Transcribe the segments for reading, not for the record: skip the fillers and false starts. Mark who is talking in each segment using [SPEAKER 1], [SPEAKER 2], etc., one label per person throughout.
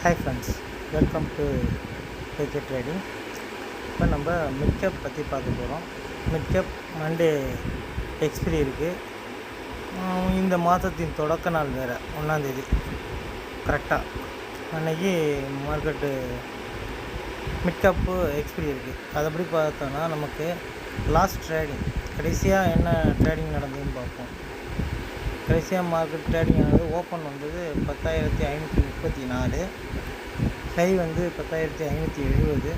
[SPEAKER 1] Hi friends, welcome to KK trading. இப்போ நம்ம mid cap பற்றி பார்க்க போகிறோம். மிட் கேப் மண்டே எக்ஸ்பிரி இருக்குது. இந்த மாதத்தின் தொடக்க நாள் வேறு 1ஆந்தேதி கரெக்டாக அன்றைக்கி மார்க்கெட்டு மிட் கேப்பு எக்ஸ்பிரி இருக்குது. அதைப்படி பார்த்தோன்னா நமக்கு லாஸ்ட் ட்ரேடிங் கடைசியாக என்ன ட்ரேடிங் நடந்ததுன்னு பார்ப்போம். கடைசியாக மார்க்கெட் ட்ரேடிங் ஆனது ஓப்பன் வந்தது 10,534, ஹை வந்து 10,570,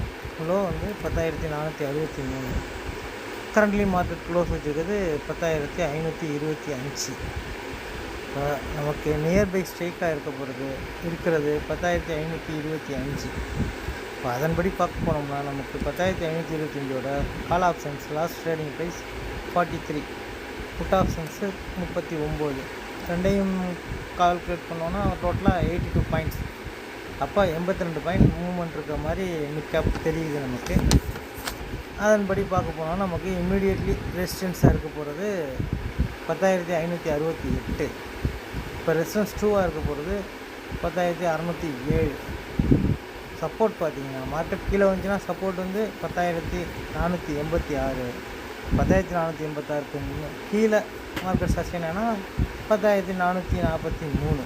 [SPEAKER 1] லோ வந்து 10,463. கரண்ட்லி மார்க்கெட் க்ளோஸ் வச்சுருக்கிறது 10,525. இப்போ நமக்கு நியர்பை ஸ்ட்ரைக்காக இருக்கிறது 10,525. இப்போ அதன்படி பார்க்க போனோம்னா நமக்கு 10,525ஓட call options last trading price 43, put options 39. ரெண்டையும் கால்குலேட் பண்ணோன்னா டோட்டலாக 82 பாயிண்ட்ஸ். அப்போ 82 பாயிண்ட் மூவ்மெண்ட் இருக்கிற மாதிரி மிட் கேப் தெரியுது நமக்கு. அதன்படி பார்க்க போனால் நமக்கு இம்மீடியட்லி ரெசிஸ்டன்ஸாக இருக்க போகிறது 10,568. இப்போ ரெசிஸ்டன்ஸ் 2ஆக இருக்க போகிறது 10,607. சப்போர்ட் பார்த்திங்கன்னா மார்க்கெட் கீழே வந்துச்சுன்னா சப்போர்ட் வந்து 10,486. 10,486க்கு கீழே மார்க்கெட் சஸ்டெயின் ஆனால் 10,443.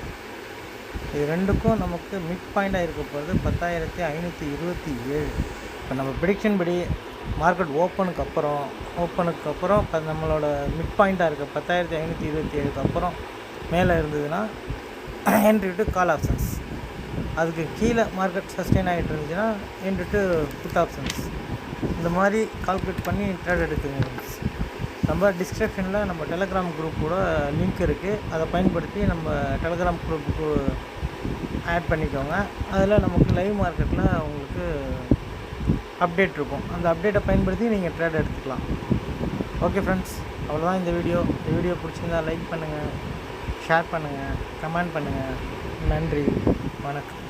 [SPEAKER 1] இது ரெண்டுக்கும் நமக்கு மிட் பாயிண்டாக இருக்க போகிறது 10,527. இப்போ நம்ம ப்ரெடிக்ஷன் படி மார்க்கெட் ஓப்பனுக்கு அப்புறம் நம்மளோட மிட் பாயிண்ட்டாக இருக்க 10,527க்கு அப்புறம் மேலே இருந்ததுன்னா என்ட்ரி டு கால் ஆப்ஷன்ஸ், அதுக்கு கீழே மார்க்கெட் சஸ்டெயின் ஆகிட்டு இருந்துச்சுன்னா என்ட்ரி டு புட் ஆப்ஷன்ஸ். இந்த மாதிரி கால்குலேட் பண்ணி ட்ரேட் எடுக்குங்க. நம்ம டிஸ்கிரிப்ஷனில் நம்ம டெலகிராம் குரூப்போட லிங்க் இருக்குது. அதை பயன்படுத்தி நம்ம டெலகிராம் குரூப்புக்கு ஆட் பண்ணிக்கோங்க. அதில் நமக்கு லைவ் மார்க்கெட்டில் உங்களுக்கு அப்டேட் இருக்கும். அந்த அப்டேட்டை பயன்படுத்தி நீங்கள் ட்ரேட் எடுத்துக்கலாம். ஓகே ஃப்ரெண்ட்ஸ், அவ்வளோதான் இந்த வீடியோ பிடிச்சிருந்தா லைக் பண்ணுங்கள், ஷேர் பண்ணுங்கள், கமெண்ட் பண்ணுங்கள். நன்றி, வணக்கம்.